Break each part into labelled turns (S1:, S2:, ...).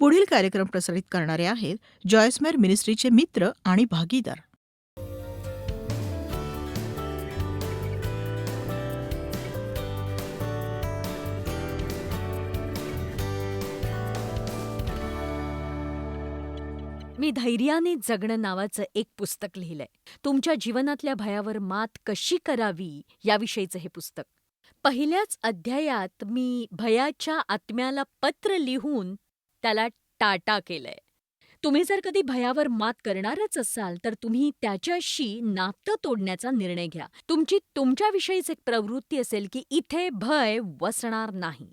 S1: पुढील कार्यक्रम प्रसारित करणारे आहेत जॉयस्मेर मिनिस्ट्रीचे मित्र आणि भागीदार.
S2: मी धैर्याने जगणं नावाचं एक पुस्तक लिहिलंय. तुमच्या जीवनातल्या भयावर मात कशी करावी याविषयीचं हे पुस्तक. पहिल्याच अध्यायात मी भयाच्या आत्म्याला पत्र लिहून त्याला टाटा केलंय. तुम्ही जर कधी भयावर मात करणारच असाल तर तुम्ही त्याच्याशी नातं तोडण्याचा निर्णय घ्या. तुमची तुमच्याविषयीच एक प्रवृत्ती असेल की इथे भय वसणार नाही.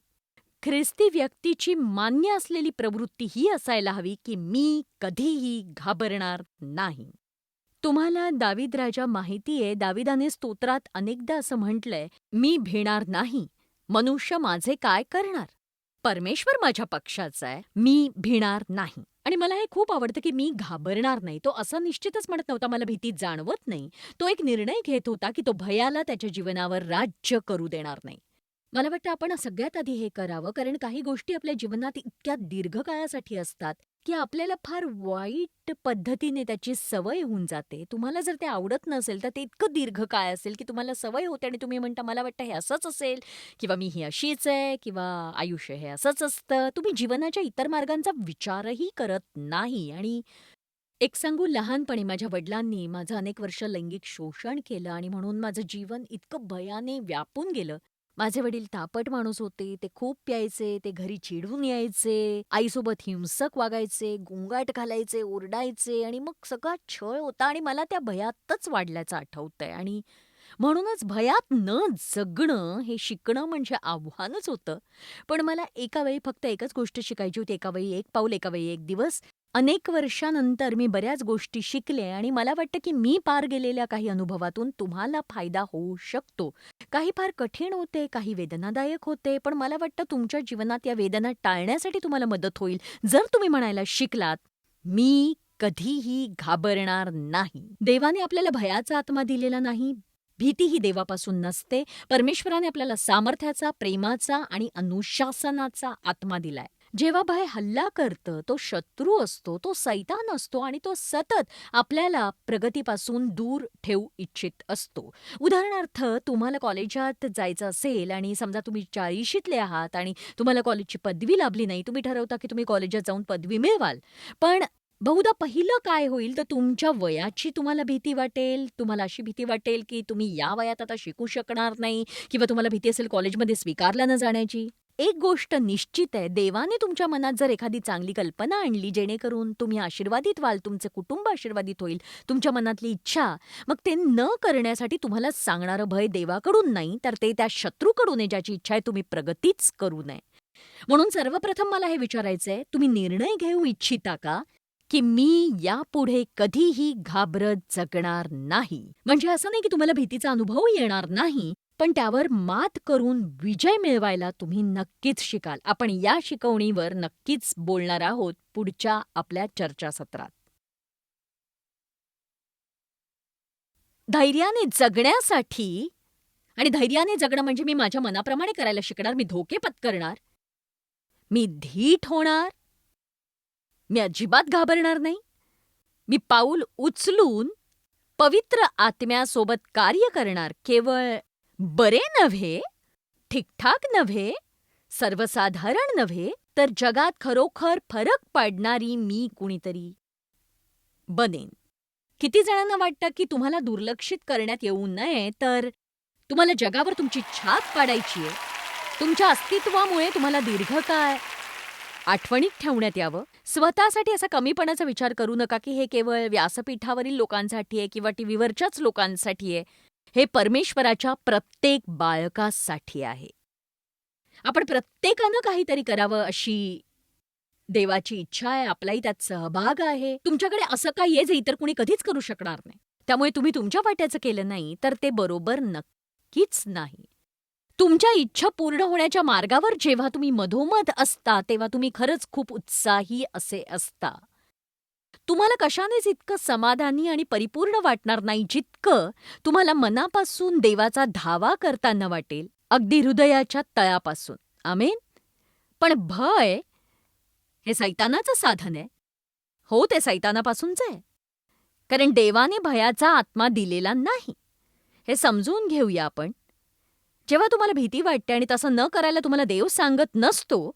S2: ख्रिस्ती व्यक्तीची मान्य असलेली प्रवृत्ती ही असायला हवी की मी कधीही घाबरणार नाही. तुम्हाला दावीद राजा माहितीये, दाविदाने स्तोत्रात अनेकदा असं म्हटलंय, मी भिणार नाही, मनुष्य माझे काय करणार? परमेश्वर माझ्या पक्षाचा आहे, मी भिणार नाही. आणि मला हे खूप आवडतं की मी घाबरणार नाही. तो असं निश्चितच म्हणत नव्हता मला भीती जाणवत नाही. तो एक निर्णय घेत होता की तो भयाला त्याच्या जीवनावर राज्य करू देणार नाही. मला वाटतं आपण सगळ्यात आधी हे करावं, कारण काही गोष्टी आपल्या जीवनात इतक्या दीर्घकाळासाठी असतात की आपल्याला फार वाईट पद्धतीने त्याची सवय होऊन जाते. तुम्हाला जर ते आवडत नसेल तर ते इतकं दीर्घकाळ असेल की तुम्हाला सवय होते आणि तुम्ही म्हणता मला वाटतं हे असंच असेल किंवा मी ही अशीच आहे किंवा आयुष्य हे असंच असतं. तुम्ही जीवनाच्या इतर मार्गांचा विचारही करत नाही. आणि एक सांगू, लहानपणी माझ्या वडिलांनी माझं अनेक वर्ष लैंगिक शोषण केलं आणि म्हणून माझं जीवन इतकं भयाने व्यापून गेलं. माझे वडील तापट माणूस होते. ते खूप प्यायचे, ते घरी चिडून यायचे, आईसोबत हिंसक वागायचे, गोंगाट घालायचे, ओरडायचे आणि मग सगळा छळ होता आणि मला त्या भयातच वाढल्याचं आठवतंय. आणि म्हणूनच भयात न जगणं हे शिकणं म्हणजे आव्हानच होतं. पण मला एका वेळी फक्त एकच गोष्ट शिकायची होती. एका वेळी एक पाऊल, एका वेळी एक दिवस. अनेक वर्षानंतर मी बऱ्याच गोष्टी शिकले आणि मला वाटतं की मी पार गेलेल्या काही अनुभवातून तुम्हाला फायदा होऊ शकतो. काही फार कठीण होते, काही वेदनादायक होते, पण मला वाटतं तुमच्या जीवनात या वेदना टाळण्यासाठी तुम्हाला मदत होईल जर तुम्ही म्हणायला शिकलात, मी कधीही घाबरणार नाही. देवाने आपल्याला भयाचा आत्मा दिलेला नाही. भीती ही देवापासून नसते. परमेश्वराने आपल्याला सामर्थ्याचा, प्रेमाचा आणि अनुशासनाचा आत्मा दिलाय. जेव्हा भय हल्ला करतं, तो शत्रू असतो, तो सैतान असतो आणि तो सतत आपल्याला प्रगतीपासून दूर ठेवू इच्छित असतो. उदाहरणार्थ, तुम्हाला कॉलेजात जायचं असेल आणि समजा तुम्ही 40शीतले आहात आणि तुम्हाला कॉलेजची पदवी लाभली नाही. तुम्ही ठरवता की तुम्ही कॉलेजात जाऊन पदवी मिळवाल. पण बहुधा पहिलं काय होईल तर तुमच्या वयाची तुम्हाला भीती वाटेल. तुम्हाला अशी भीती वाटेल की तुम्ही या वयात आता शिकू शकणार नाही किंवा तुम्हाला भीती असेल कॉलेजमध्ये स्वीकारलं न जाण्याची. एक गोष्ट निश्चित आहे, देवाने तुमच्या मनात जर एखादी चांगली कल्पना आणली जेणेकरून तुम्ही आशीर्वादित व्हाल, तुमचे कुटुंब आशीर्वादित होईल, तुमच्या मनातली इच्छा, मग ते न करण्यासाठी तुम्हाला सांगणारं भय देवाकडून नाही तर ते त्या शत्रूकडून आहे ज्याची इच्छा आहे तुम्ही प्रगतीच करू नये. म्हणून सर्वप्रथम मला हे विचारायचंय, तुम्ही निर्णय घेऊ इच्छिता का की मी यापुढे कधीही घाबरत जगणार नाही? म्हणजे असं नाही की तुम्हाला भीतीचा अनुभव येणार नाही, पण त्यावर मात करून विजय मिळवायला तुम्ही नक्कीच शिकाल. आपण या शिकवणीवर नक्कीच बोलणार आहोत पुढच्या आपल्या चर्चासत्रात. धैर्याने जगण्यासाठी, आणि धैर्याने जगणं म्हणजे मी माझ्या मनाप्रमाणे करायला शिकणार, मी धोके पत्करणार, मी धीट होणार, मी अजिबात घाबरणार नाही. मी पाऊल उचलून पवित्र आत्म्यासोबत कार्य करणार. केवळ बरे नव्हे, ठीकठाक नव्हे, सर्वसाधारण नव्हे, तर जगात खरोखर फरक पाडणारी मी कुणीतरी बनेन. किती जणांना वाटतं की तुम्हाला दुर्लक्षित करण्यात येऊ नये, तर तुम्हाला जगावर तुमची छाप पाडायची आहे. तुमच्या अस्तित्वामुळे तुम्हाला दीर्घकाळ आठवणीत ठेवण्यात यावं. स्वतःसाठी असा कमीपणाचा विचार करू नका की हे केवळ व्यासपीठावरील लोकांसाठी आहे किंवा टीव्हीवरच्याच लोकांसाठी आहे. हे परमेश्वराच्या प्रत्येक बाळकासाठी आहे. आपण प्रत्येकानं काहीतरी करावं अशी देवाची इच्छा आहे. आपलाही त्यात सहभाग आहे. तुमच्याकडे असं काही आहे जे इतर कुणी कधीच करू शकणार नाही. त्यामुळे तुम्ही तुमच्या वाट्याचं केलं नाही तर ते बरोबर नक्कीच नाही. तुमच्या इच्छा पूर्ण होण्याच्या मार्गावर जेव्हा तुम्ही मधोमध असता तेव्हा तुम्ही खरंच खूप उत्साही असे असता. तुम्हाला कशानेच इतकं समाधानी आणि परिपूर्ण वाटणार नाही जितकं तुम्हाला मनापासून देवाचा धावा करताना वाटेल, अगदी हृदयाच्या तळापासून. आमेन. पण भय हे सैतानाचं साधन आहे. हो, ते सैतानापासूनच आहे. कारण देवाने भयाचा आत्मा दिलेला नाही. हे समजून घेऊया आपण. जेव्हा तुम्हाला भीती वाटते आणि तसं न करायला तुम्हाला देव सांगत नसतो,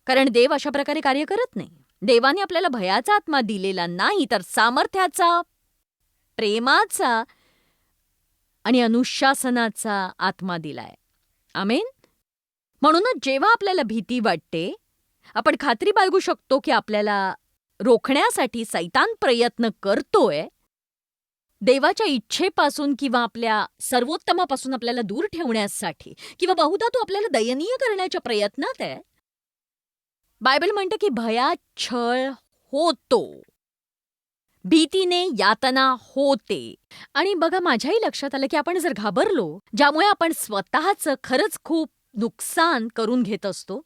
S2: कारण देव अशा प्रकारे कार्य करत नाही. देवाने आपल्याला भयाचा आत्मा दिलेला नाही, तर सामर्थ्याचा, प्रेमाचा आणि अनुशासनाचा आत्मा दिलाय. आमेन. म्हणूनच जेव्हा आपल्याला भीती वाटते, आपण खात्री बाळगू शकतो की आपल्याला रोखण्यासाठी सैतान प्रयत्न करतोय. देवाच्या इच्छेपासून किंवा आपल्या सर्वोत्तमापासून आपल्याला दूर ठेवण्यासाठी, किंवा बहुधा तो आपल्याला दयनीय करण्याच्या प्रयत्नात आहे. बायबल म्हणते की भयात छळ होतो, भीतीने यातना होते. आणि बघा, माझ्याही लक्षात आलं की आपण जर घाबरलो, ज्यामुळे आपण स्वतःचं खरंच खूप नुकसान करून घेत असतो,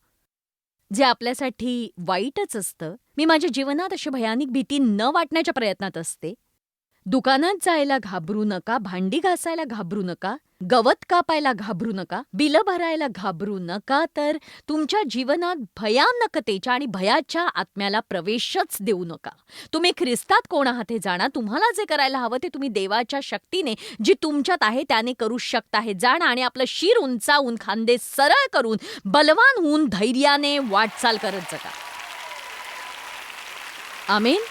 S2: जे आपल्यासाठी वाईटच असतं. मी माझ्या जीवनात अशी भयानक भीती न वाटण्याच्या प्रयत्नात असते. दुकानात जायला घाबरू नका, भांडी घासायला घाबरू नका, गवत कापायला घाबरू नका, बिलं भरायला घाबरू नका, तर तुमच्या जीवनात भयानकतेच्या आणि भयाच्या आत्म्याला प्रवेशच देऊ नका. तुम्ही ख्रिस्तात कोण आहात हे जाणा. तुम्हाला जे करायला हवं ते तुम्ही देवाच्या शक्तीने, जी तुमच्यात आहे, त्याने करू शकता हे जाणा आणि आपलं शिर उंचावून, खांदे सरळ करून, बलवान होऊन धैर्याने वाटचाल करत जगा. आमेन.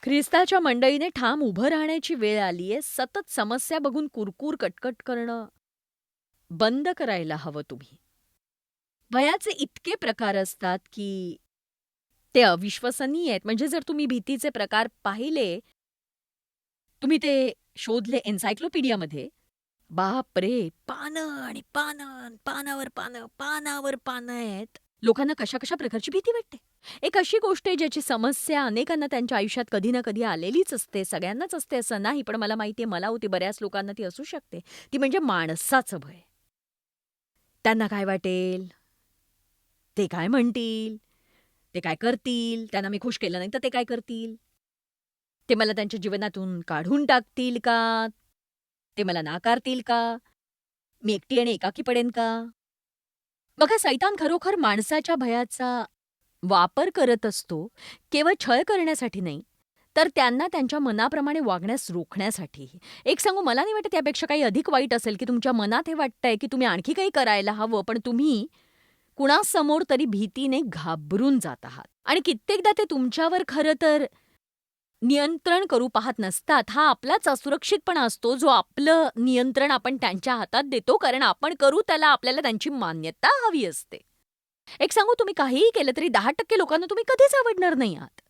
S2: ख्रिस्ताच्या मंडळीने ठाम उभं राहण्याची वेळ आलीये. सतत समस्या बघून कुरकुर कटकट करणं बंद करायला हवं तुम्ही. भयाचे इतके प्रकार असतात की ते अविश्वसनीय आहेत. म्हणजे जर तुम्ही भीतीचे प्रकार पाहिले, तुम्ही ते शोधले एन्सायक्लोपीडियामध्ये, बापरे! पानं आणि पानं, पानावर पानं, पानावर पानं आहेत. लोकांना कशा-कशा प्रकारची भीती वाटते. एक अशी गोष्ट आहे ज्याची समस्या अनेकांना त्यांच्या आयुष्यात कधी ना कधी आलेलीच असते. सगळ्यांनाच असते असं नाही, पण मला माहिती आहे, मला होती, बऱ्याच लोकांना ती असू शकते. ती म्हणजे माणसाचं भय. त्यांना काय वाटेल? ते काय म्हणतील? ते काय करतील? त्यांना मी खुश केलं नाही तर ते काय करतील? ते मला त्यांच्या जीवनातून काढून टाकतील का? ते मला नाकारतील का? मी एकटी आणि एकाकी पडेन का? बघा, सैतान खरोखर माणसाच्या भयाचा वापर करत असतो, केवळ छळ करण्यासाठी नाही, तर त्यांना त्यांच्या मनाप्रमाणे वागण्यास रोखण्यासाठी. एक सांगू, मला नाही वाटत यापेक्षा काही अधिक वाईट असेल की तुमच्या मनात हे वाटतंय की तुम्ही आणखी काही करायला हवं, पण तुम्ही कुणासमोर तरी भीतीने घाबरून जात आहात. आणि कित्येकदा ते तुमच्यावर खरं तर नियंत्रण करू पाहत नसतात. हा आपलाच असुरक्षितपणा असतो, जो आपलं नियंत्रण आपण त्यांच्या हातात देतो, कारण आपण करू त्याला आपल्याला त्यांची मान्यता हवी असते. एक सांगू, तुम्ही काहीही केलं तरी 10% लोकांना तुम्ही कधीच आवडणार नाही आहात.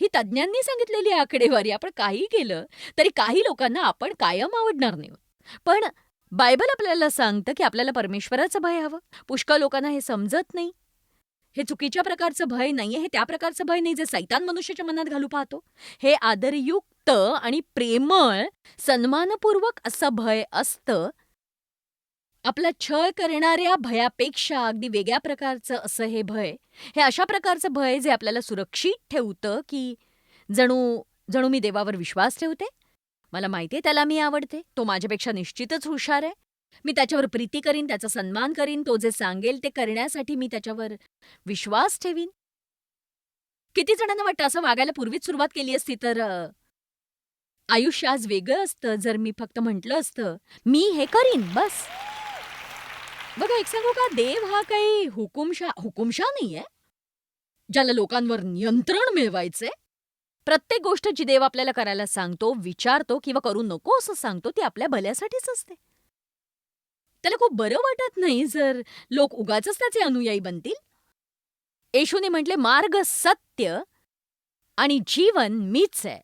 S2: ही तज्ज्ञांनी सांगितलेली आकडेवारी. आपण काहीही केलं तरी काही लोकांना आपण कायम आवडणार नाही आहोत. पण बायबल आपल्याला सांगतं की आपल्याला परमेश्वराचं भय हवं. पुष्कळ लोकांना हे समजत नाही. हे चुकीच्या प्रकारचं भय नाहीये, हे त्या प्रकारचं भय नाही जे सैतान मनुष्याच्या मनात घालू पाहतो. हे आदरयुक्त आणि प्रेमळ, सन्मानपूर्वक असं भय असतं. आपला छळ करणाऱ्या भयापेक्षा अगदी वेगळ्या प्रकारचं असं हे भय. हे अशा प्रकारचं भय जे आपल्याला सुरक्षित ठेवतं, की जणू जणू मी देवावर विश्वास ठेवते. मला माहिती आहे त्याला मी आवडते. तो माझ्यापेक्षा निश्चितच हुशार आहे. मी त्याच्यावर प्रीती करीन, त्याचा सन्मान करीन. तो जे सांगेल ते करण्यासाठी मी त्याच्यावर विश्वास ठेवीन. किती जणांना वाटतं असं वागायला पूर्वीच सुरुवात केली असती तर आयुष्य आज वेगळं असतं, जर मी फक्त म्हटलं असतं, मी हे करीन बस. बघा, एक सांगू का, देव हा काही हुकुमशहा नाहीये, ज्याला लोकांवर नियंत्रण मिळवायचंय. प्रत्येक गोष्ट जी देव आपल्याला करायला सांगतो, विचारतो किंवा करू नको असं सांगतो, ती आपल्या भल्यासाठीच असते. त्याला खूप बरं वाटत नाही जर लोक उगाचच त्याचे अनुयायी बनतील. येशूने म्हटले, मार्ग, सत्य आणि जीवन मीच आहे.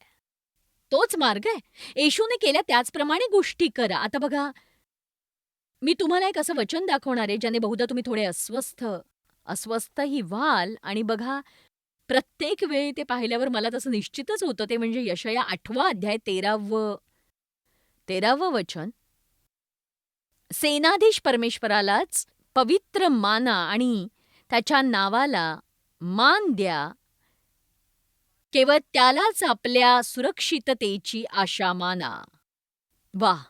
S2: तोच मार्ग आहे. येशूने केल्या त्याचप्रमाणे गोष्टी करा. आता बघा, मी तुम्हाला एक असं वचन दाखवणार आहे, ज्याने बहुधा तुम्ही थोडे अस्वस्थही व्हाल. आणि बघा, प्रत्येक वेळी ते पाहिल्यावर मला तसं निश्चितच होतं. ते म्हणजे यशाया 8 अध्याय 13वं वचन. सेनाधीश परमेश्वरालाच पवित्र माना आणि त्याच्या नावाला मान द्या. केवळ त्यालाच आपल्या सुरक्षिततेची आशा माना. वाह!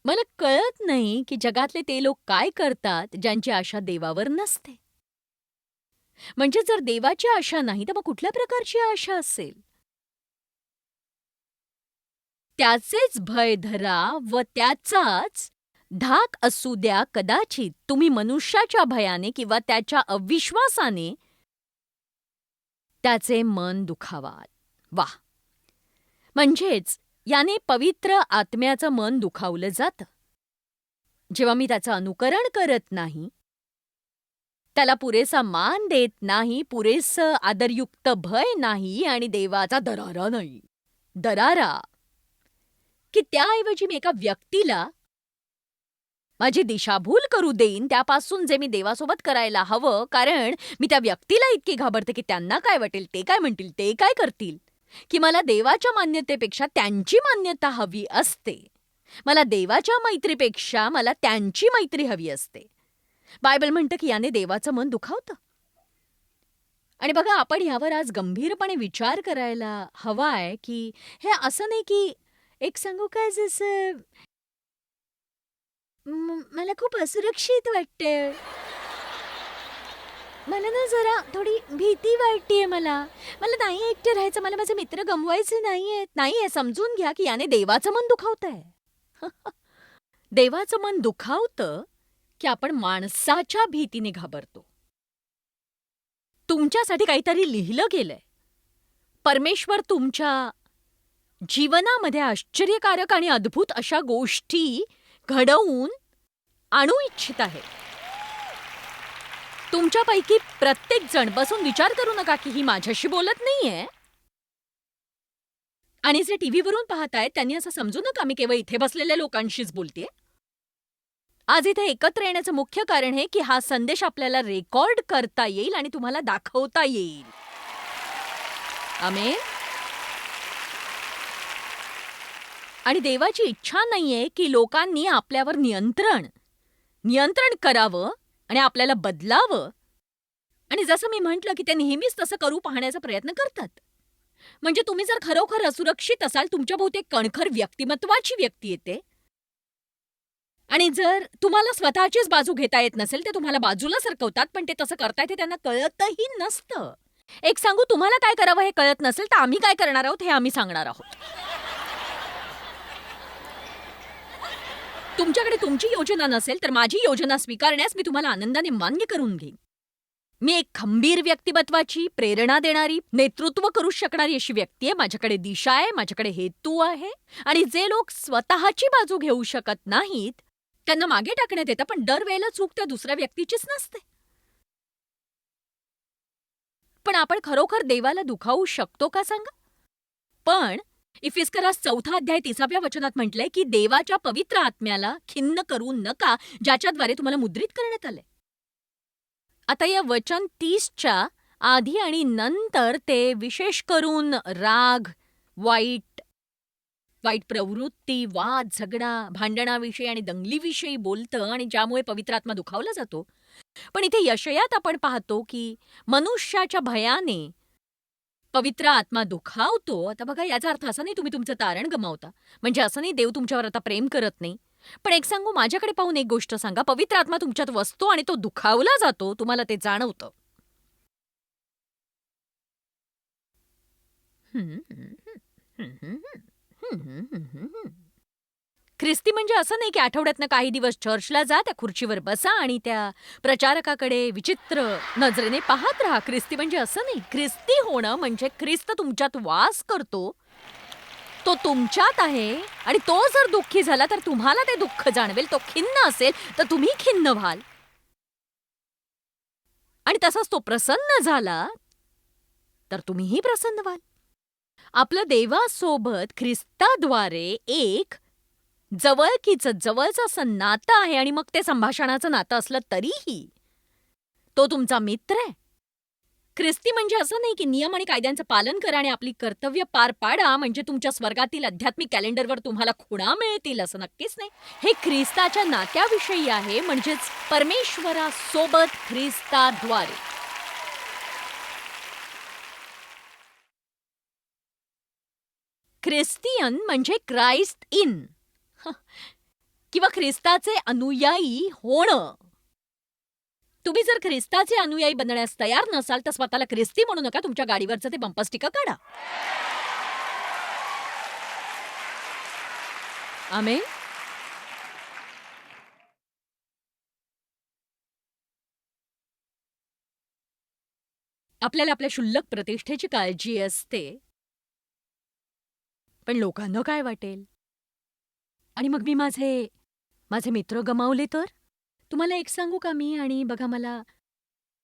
S2: मला कळत नाही की जगातले ते लोक काय करतात ज्यांची आशा देवावर नसते. म्हणजे जर देवाची आशा नाही तर मग कुठल्या प्रकारची आशा असेल? त्याचेच भय धरा व त्याचाच धाक असू द्या कदाचित तुम्ही मनुष्याच्या भयाने किंवा त्याच्या अविश्वासाने त्याचे मन दुखावाल. वाह! म्हणजेच याने पवित्र आत्म्याचं मन दुखावलं जातं. जेव्हा मी त्याचं अनुकरण करत नाही, त्याला पुरेसा मान देत नाही, पुरेसं आदरयुक्त भय नाही आणि देवाचा दरारा नाही. दरारा की त्याऐवजी मी एका व्यक्तीला माझी दिशाभूल करू देईन त्यापासून जे मी देवासोबत करायला हवं, कारण मी त्या व्यक्तीला इतकी घाबरते की त्यांना काय वाटेल, ते काय म्हणतील, ते काय करतील, की मला देवाच्या मान्यतेपेक्षा त्यांची मान्यता हवी असते. मला देवाच्या मैत्रीपेक्षा मला त्यांची मैत्री हवी असते. बायबल म्हणतं की याने देवाचं मन दुखावतं. आणि बघा आपण ह्यावर आज गंभीरपणे विचार करायला हवाय की हे असं नाही की एक सांगू काय जसं मला खूप असुरक्षित वाटतंय. मला ना जरा थोडी भीती वाटतेय मला. मला नाही एकटं राहायचं. मला माझे मित्र गमवायचे नाहीयेत. नाहीये समजून घ्या की याने देवाचं मन दुखावतंय. देवाचं मन दुखावतं की आपण माणसाच्या भीतीने घाबरतो. तुमच्यासाठी काहीतरी लिहिलं गेलंय. परमेश्वर तुमच्या जीवनामध्ये आश्चर्यकारक आणि अद्भुत अशा गोष्टी घडवून आणू इच्छित आहे. तुमच्यापैकी प्रत्येक जण बसून विचार करू नका की ही माझ्याशी बोलत नाहीये. आणि जे टीव्हीवरून पाहतायत त्यांनी असं समजू नका मी केवळ इथे बसलेल्या लोकांशीच बोलतेय. आज इथे एकत्र येण्याचं मुख्य कारण हे की हा संदेश आपल्याला रेकॉर्ड करता येईल आणि तुम्हाला दाखवता येईल. आमेन. आणि देवाची इच्छा नाहीये की लोकांनी आपल्यावर नियंत्रण करावं आणि आपल्याला बदलावं. आणि जसं मी म्हटलं की ते नेहमीच तसं करू पाहण्याचा प्रयत्न करतात. म्हणजे तुम्ही जर खरोखर असुरक्षित असाल, तुमच्याभोवती एक कणखर व्यक्तिमत्वाची व्यक्ती येते आणि जर तुम्हाला स्वतःचीच बाजू घेता येत नसेल, ते तुम्हाला बाजूला सरकवतात, पण ते तसं करतायत हे त्यांना कळतही नसतं. एक सांगू, तुम्हाला काय करावं हे कळत नसेल, तर आम्ही काय करणार आहोत हे आम्ही सांगणार आहोत. तुमच्याकडे तुमची योजना नसेल, तर माझी योजना स्वीकारण्यास मी तुम्हाला आनंदाने मान्य करून घेईन. मी एक खंबीर व्यक्तिमत्वाची, प्रेरणा देणारी, नेतृत्व करू शकणारी अशी व्यक्ती आहे. माझ्याकडे दिशा आहे, माझ्याकडे हेतू आहे आणि जे लोक स्वतःची बाजू घेऊ शकत नाहीत, त्यांना मागे टाकण्यात येतं, पण दरवेळेला चूक त्या दुसऱ्या व्यक्तीचीच नसते. पण आपण खरोखर देवाला दुखावू शकतो का सांगा? पण इफिस्करास 4 अध्याय 30व्या वचनात म्हटलंय की देवाच्या पवित्र आत्म्याला खिन्न करू नका, ज्याच्याद्वारे तुम्हाला मुद्रित करण्यात आलंय. आता या वचन 30च्या आधी आणि नंतर ते विशेष करून राग, वाईट प्रवृत्ती, वाद, झगडा, भांडणाविषयी आणि दंगलीविषयी बोलतं आणि ज्यामुळे पवित्र आत्मा दुखावला जातो. पण इथे यशयात आपण पाहतो की मनुष्याच्या भयाने पवित्र आत्मा दुखावतो. आता बघा याचा अर्थ असा नाही तुम्ही तुमचं तारण गमावता. म्हणजे असं नाही देव तुमच्यावर आता प्रेम करत नाही. पण एक सांगू, माझ्याकडे पाहून एक गोष्ट सांगा, पवित्र आत्मा तुमच्यात वसतो आणि तो दुखावला जातो, तुम्हाला ते जाणवतं. ख्रिस्ती म्हणजे असं नाही की आठवड्यातनं काही दिवस चर्चला जा, त्या खुर्चीवर बसा आणि त्या प्रचारकाकडे विचित्र नजरेने पाहत राहा. ख्रिस्ती म्हणजे असं नाही. ख्रिस्ती होणं म्हणजे ख्रिस्त तुमच्यात वास करतो, तो तुमच्यात आहे आणि तो जर दुःखी झाला तर तुम्हाला ते दुःख जाणवेल. तो खिन्न असेल तर तुम्ही खिन्न व्हाल आणि तसाच तो प्रसन्न झाला तर तुम्हीही प्रसन्न व्हाल. आपलं देवासोबत ख्रिस्ताद्वारे एक जवळचं असं नातं आहे आणि मग ते संभाषणाचं नातं असलं तरीही तो तुमचा मित्र आहे. ख्रिस्ती म्हणजे असं नाही की नियम आणि कायद्यांचं पालन करा आणि आपली कर्तव्य पार पाडा म्हणजे तुमच्या स्वर्गातील आध्यात्मिक कॅलेंडरवर तुम्हाला खुणा मिळतील, असं नक्कीच नाही. हे ख्रिस्ताच्या नात्याविषयी आहे, म्हणजेच परमेश्वरासोबत ख्रिस्ताद्वारे. ख्रिस्तियन म्हणजे क्राइस्ट इन. किंवा ख्रिस्ताचे अनुयायी होणं. तुम्ही जर ख्रिस्ताचे अनुयायी बनण्यास तयार नसाल तर स्वतःला ख्रिस्ती म्हणू नका. तुमच्या गाडीवरचं ते बंपर स्टिकर काढा. आमेन. आपल्याला आपल्या क्षुल्लक प्रतिष्ठेची काळजी असते, पण लोकांना काय वाटेल? आणि मग मी माझे माझे मित्र गमावले तर? तुम्हाला एक सांगू का मी? आणि बघा, मला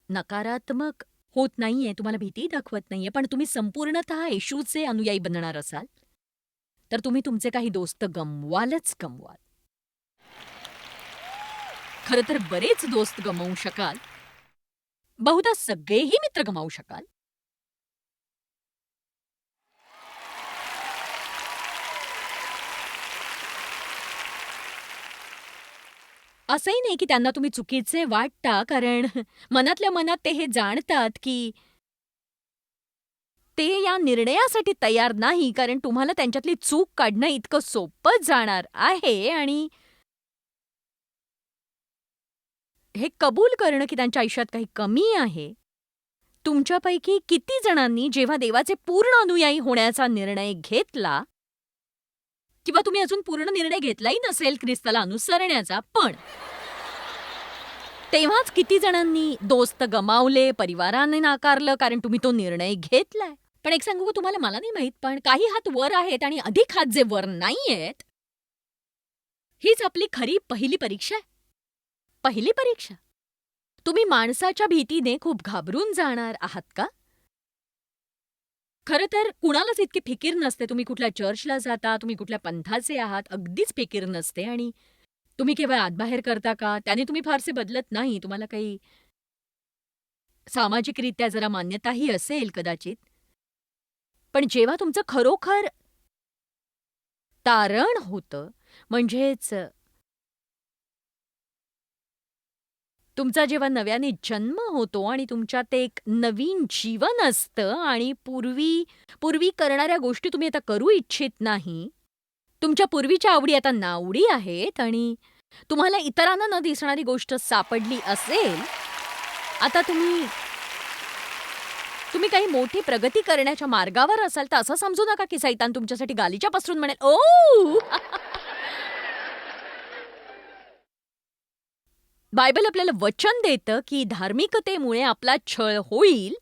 S2: नकारात्मक होत नाहीये, तुम्हाला भीती दाखवत नाहीये, पण तुम्ही संपूर्णतः येशूचे अनुयायी बनणार असाल, तर तुम्ही तुमचे काही दोस्त गमवालच गमवाल. खरं तर बरेच दोस्त गमावू शकाल. बहुधा सगळेही मित्र गमावू शकाल. असंही नाही की त्यांना तुम्ही चुकीचे वाटता, कारण मनातल्या मनात ते हे जाणतात की ते या निर्णयासाठी तयार नाही, कारण तुम्हाला त्यांच्यातली चूक काढणं इतकं सोपं जाणार आहे. आणि हे कबूल करणं की त्यांच्या आयुष्यात काही कमी आहे. तुमच्यापैकी किती जणांनी जेव्हा देवाचे पूर्ण अनुयायी होण्याचा निर्णय घेतला, किंवा तुम्ही अजून पूर्ण निर्णय घेतलाही नसेल ख्रिस्ताला अनुसरण्याचा, पण तेव्हाच किती जणांनी दोस्त गमावले, परिवाराने नाकारलं, कारण तुम्ही तो निर्णय घेतलाय. पण एक सांगू का तुम्हाला, मला नाही माहित, पण काही हात वर आहेत आणि अधिक हात जे वर नाहीयेत, हीच आपली खरी पहिली परीक्षा आहे. पहिली परीक्षा. तुम्ही माणसाच्या भीतीने खूप घाबरून जाणार आहात का? खरं तर कुणालाच इतकी फिकीर नसते. तुम्ही कुठल्या चर्चला जाता, तुम्ही कुठल्या पंथाचे आहात, अगदीच फिकीर नसते. आणि तुम्ही केवळ आतबाहेर करता का, त्याने तुम्ही फारसे बदलत नाही. तुम्हाला काही सामाजिकरित्या जरा मान्यताही असेल कदाचित. पण जेव्हा तुमचं खरोखर तारण होतं, म्हणजेच तुमचा जेव्हा नव्याने जन्म होतो आणि तुमच्यात एक नवीन जीवन असतं आणि पूर्वी करणाऱ्या गोष्टी तुम्ही आता करू इच्छित नाही. तुमच्या पूर्वीच्या आवडी आता नावडी आहेत आणि तुम्हाला इतरांना न दिसणारी गोष्ट सापडली असेल. आता तुम्ही काही मोठी प्रगती करण्याच्या मार्गावर असाल, तर असं समजू नका की सैतान तुमच्यासाठी गालीच्या पसरून म्हणेल, "ओह!" बायबल आपल्याला वचन देतं की धार्मिकतेमुळे आपला छळ होईल.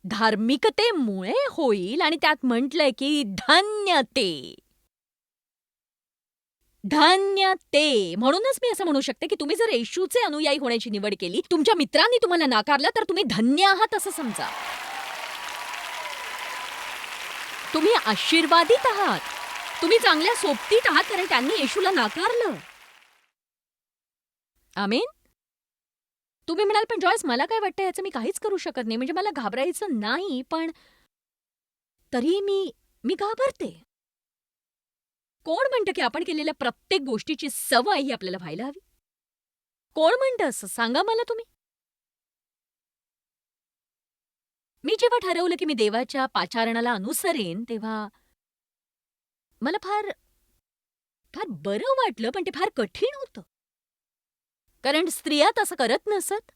S2: धार्मिकतेमुळे होईल आणि त्यात म्हटलंय की धन्य ते. धन्य ते. म्हणूनच मी असं म्हणू शकते की तुम्ही जर येशूचे अनुयायी होण्याची निवड केली, तुमच्या मित्रांनी तुम्हाला नाकारलं, तर तुम्ही धन्य आहात असं समजा. तुम्ही आशीर्वादित आहात. तुम्ही चांगल्या सोबतीत आहात, कारण त्यांनी येशूला नाकारलं. आमेन. तुम्ही म्हणाल, पण जॉयस, मला काय वाटतं, याचं मी काहीच करू शकत नाही, म्हणजे मला घाबरायचं नाही, पण तरी मी घाबरते. कोण म्हणतं की आपण केलेल्या प्रत्येक गोष्टीची सवय ही आपल्याला व्हायला हवी? कोण म्हणतं असं? सांगा मला तुम्ही. मी जेव्हा ठरवलं की मी देवाच्या पाचारणाला अनुसरेन, तेव्हा मला फार फार बरं वाटलं, पण ते फार कठीण होतं. कारण स्त्रिया तसं करत नसत.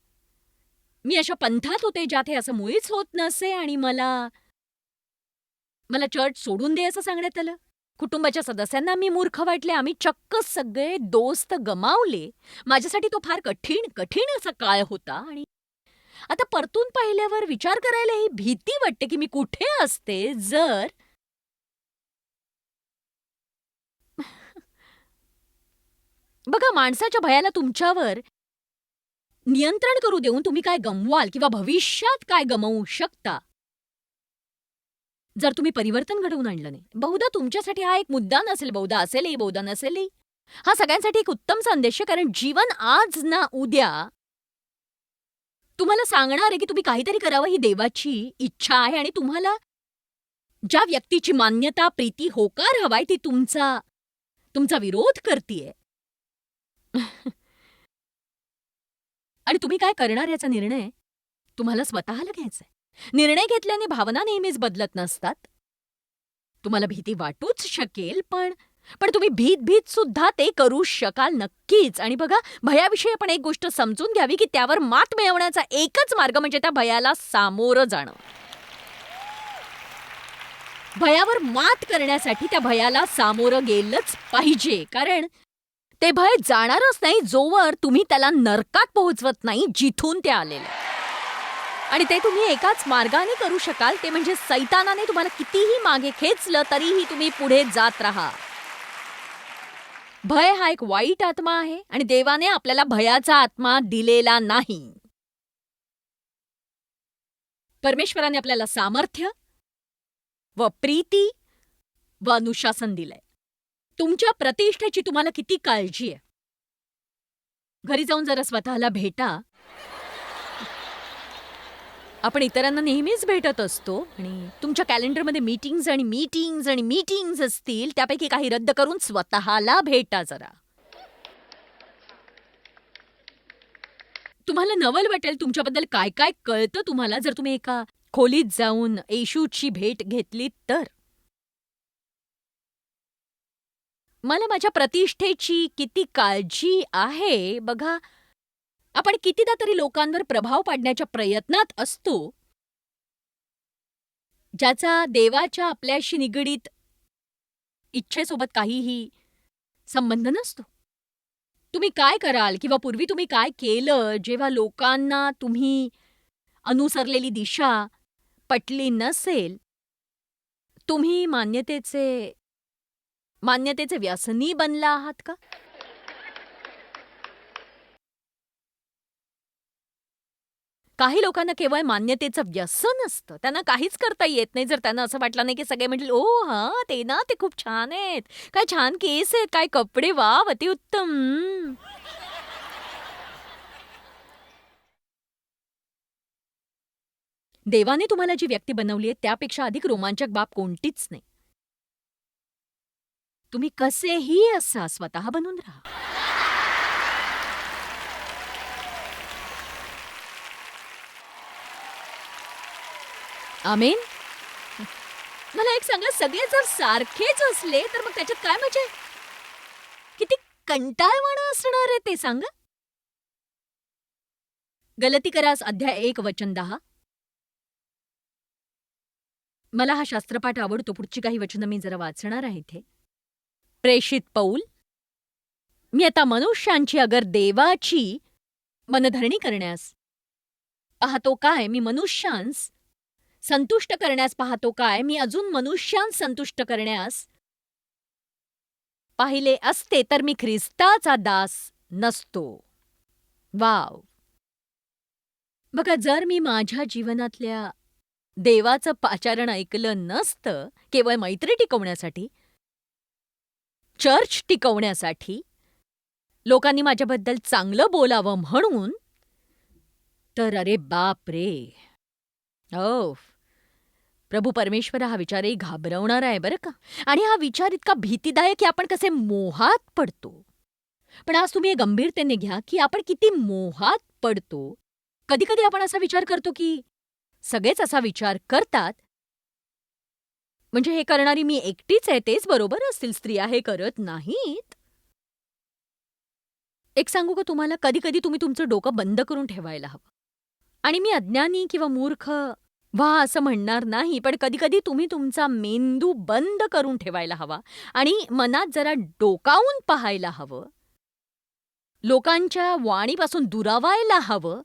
S2: मी अशा पंथात होते ज्यात हे असं मुळीच होत नसे आणि मला चर्च सोडून दे असं सांगण्यात आलं. कुटुंबाच्या सदस्यांना मी मूर्ख वाटले. आम्ही चक्क सगळे दोस्त गमावले. माझ्यासाठी तो फार कठीण असा काळ होता. आणि आता परतून पाहिल्यावर विचार करायला ही भीती वाटते की मी कुठे असते जर बघा, माणसाच्या भयाला तुमच्यावर नियंत्रण करू देऊन तुम्ही काय गमवाल किंवा भविष्यात काय गमावू शकता, जर तुम्ही परिवर्तन घडवून आणलं नाही. बहुधा तुमच्यासाठी हा एक मुद्दा नसेल, बहुधा असेलही, बहुधा नसेलही. हा सगळ्यांसाठी एक उत्तम संदेश आहे, कारण जीवन आज ना उद्या तुम्हाला सांगणार आहे की तुम्ही काहीतरी करावं, ही देवाची इच्छा आहे. आणि तुम्हाला ज्या व्यक्तीची मान्यता, प्रीती, होकार हवाय, ती तुमचा विरोध करतीये. आणि तुम्ही काय करणार याचा निर्णय तुम्हाला स्वतःला घ्यायचा आहे. निर्णय घेतल्याने भावना नेहमीच बदलत नसतात. तुम्हाला भीती वाटूच शकेल, पण पण तुम्ही भीत सुद्धा ते करू शकाल नक्कीच. आणि बघा, भयाविषयी आपण एक गोष्ट समजून घ्यावी, की त्यावर मात मिळवण्याचा एकच मार्ग म्हणजे त्या भयाला सामोरं जाणं. भयावर मात करण्यासाठी त्या भयाला सामोरं गेलंच पाहिजे. कारण ते भय जाणारच नाही जोवर तुम्ही त्याला नरकात पोहोचवत नाही जिथून ते आलेलं. आणि ते तुम्ही एकाच मार्गाने करू शकाल, ते म्हणजे सैतानाने तुम्हाला कितीही मागे खेचलं तरीही तुम्ही पुढे जात राहा. भय हा एक वाईट आत्मा आहे आणि देवाने आपल्याला भयाचा आत्मा दिलेला नाही. परमेश्वराने आपल्याला सामर्थ्य व प्रीती व अनुशासन दिलंय. तुमच्या प्रतिष्ठेची तुम्हाला किती काळजी आहे. घरी जाऊन जरा स्वतःला भेटा. आपण इतरांना नेहमीच भेटत असतो आणि तुमच्या कॅलेंडरमध्ये मीटिंग्ज आणि मीटिंग्ज आणि मीटिंग्ज असतील, त्यापैकी काही रद्द करून स्वतःला भेटा जरा. तुम्हाला नवल वाटेल तुमच्याबद्दल काय काय कळतं तुम्हाला जर तुम्ही एका खोलीत जाऊन येशूची भेट घेतलीत तर. मला माझ्या प्रतिष्ठेची किती काळजी आहे बघा. आपण कितीदा तरी लोकांवर प्रभाव पाडण्याच्या प्रयत्नात असतो, ज्याचा देवाच्या आपल्याशी निगडीत इच्छेसोबत काहीही संबंध नसतो. तुम्ही काय कराल किंवा पूर्वी तुम्ही काय केलं जेव्हा लोकांना तुम्ही अनुसरलेली दिशा पटली नसेल? तुम्ही मान्यतेचे व्यसनी बनला आहात का? काही लोकांना केवळ मान्यतेचं व्यसन असतं. त्यांना काहीच करता येत नाही जर त्यांना असं वाटलं नाही की सगळे म्हणतील, "ओ हां, ते ना ते खूप छान आहेत. काय छान केस आहेत, काय कपडे, वाव अतिउत्तम." देवाने तुम्हाला जी व्यक्ती बनवली आहे त्यापेक्षा अधिक रोमांचक बाब कोणतीच नाही. तुम्ही कसेही असा स्वतः बनून राहा. आमेन. मला एक सांगा, सगळे जर सारखेच असले तर मग त्याच्यात काय मजा आहे? किती कंटाळवाणं असणार आहे ते सांगा. गलतीकरास अध्याय 1 वचन 10. मला हा शास्त्रपाठ आवडतो. पुढची काही वचनं मी जरा वाचणार आहे इथे. प्रेषित पौल, मी आता मनुष्यांची अगर देवाची मनधरणी करण्यास पाहतो काय, मी मनुष्यांस संतुष्ट करण्यास पाहतो काय, मी अजून मनुष्यांस संतुष्ट करण्यास पाहिले असते तर मी ख्रिस्ताचा दास नसतो. वाव. बघा, जर मी माझ्या जीवनातल्या देवाचं पाचारण ऐकलं नसतं, केवळ मैत्री टिकवण्यासाठी, चर्च टिकवण्यासाठी, लोकांनी माझ्याबद्दल चांगलं बोलावं म्हणून, तर अरे बाप रे. ओ, प्रभू परमेश्वर हा विचारही घाबरवणारा आहे बरं का. आणि हा विचार इतका भीतीदायक की आपण कसे मोहात पडतो. पण आज तुम्ही हे गंभीरतेने घ्या की आपण किती मोहात पडतो. कधी कधी आपण असा विचार करतो की सगळेच असा विचार करतात, म्हणजे हे करणारी मी एकटीच आहे, तेच बरोबर असतील, स्त्रिया हे करत नाहीत. एक सांगू का तुम्हाला, कधी कधी तुम्ही तुमचं डोकं बंद करून ठेवायला हवं. आणि मी अज्ञानी किंवा मूर्ख व्हा असं म्हणणार नाही, पण कधीकधी तुम्ही तुमचा मेंदू बंद करून ठेवायला हवा आणि मनात जरा डोकावून पाहायला हवं. लोकांच्या वाणीपासून दुरावायला हवं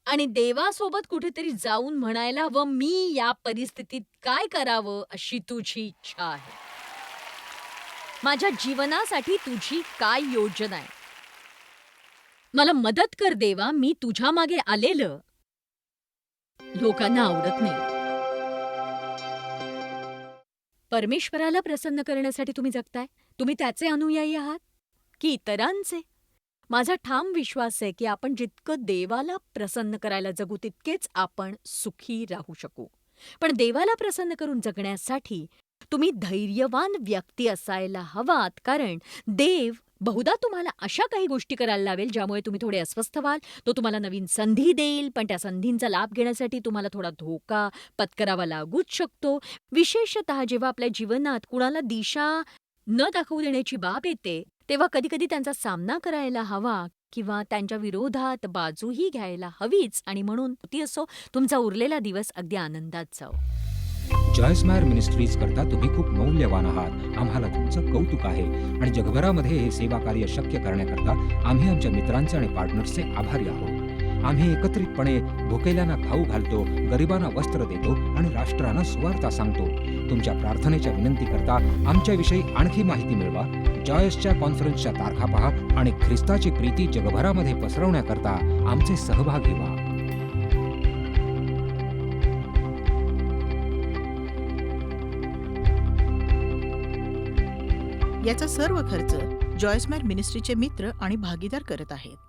S2: आणि देवासोबत कुठेतरी जाऊन म्हणायला हवं, मी या परिस्थितीत काय करावं अशी तुझी इच्छा आहे. माझ्या जीवनासाठी तुझी काय योजना आहे. मला मदत कर देवा, मी तुझ्या मागे आलेलं लोकांना आवडत नाही. परमेश्वराला प्रसन्न करण्यासाठी तुम्ही जगताय, तुम्ही त्याचे अनुयायी आहात की इतरांचे? माझा ठाम विश्वास आहे की आपण जितकं देवाला प्रसन्न करायला जगू तितकेच आपण सुखी राहू शकू. पण देवाला प्रसन्न करून जगण्यासाठी तुम्ही धैर्यवान व्यक्ती असायला हवात, कारण देव बहुधा तुम्हाला अशा काही गोष्टी करायला लावेल, ज्यामुळे तुम्ही थोडे अस्वस्थ व्हाल. तो तुम्हाला नवीन संधी देईल, पण त्या संधींचा लाभ घेण्यासाठी तुम्हाला थोडा धोका पत्करावा लागूच शकतो. विशेषतः जेव्हा आपल्या जीवनात कुणाला दिशा न दाखवू देण्याची बाब येते, तेव्हा कधी-कधी त्यांचा सामना करायला हवा किंवा त्यांच्या विरोधात बाजूही घ्यायला हवीच आणि म्हणून ती असो, तुमचा उरलेला दिवस अगदी आनंदात जाओ.
S3: जॉयस मायर मिनिस्ट्रीज करता तुम्ही खूप मौल्यवान आहात. आम्हाला तुमचं कौतुक आहे आणि जगभरामध्ये हे सेवा कार्य शक्य करण्याकरता आम्ही आमच्या मित्रांचे आणि पार्टनर्सचे आभारी आहोत. आम्ही एकत्रितपणे भुकेल्यांना खाऊ घालतो, गरिबांना वस्त्र देतो आणि राष्ट्रांना सुवार्ता सांगतो. तुमच्या प्रार्थनेच्या विनंतीकरता आमच्याविषयी आणखी माहिती मिळवा. जॉयसच्या कॉन्फरन्सच्या तारखा पहा आणि ख्रिस्ताची प्रीती जगभरामध्ये पसरवण्याकरता आमचे सहभागी व्हा.
S1: याचा सर्व खर्च जॉयस मायर मिनिस्ट्रीचे मित्र आणि भागीदार करत आहेत.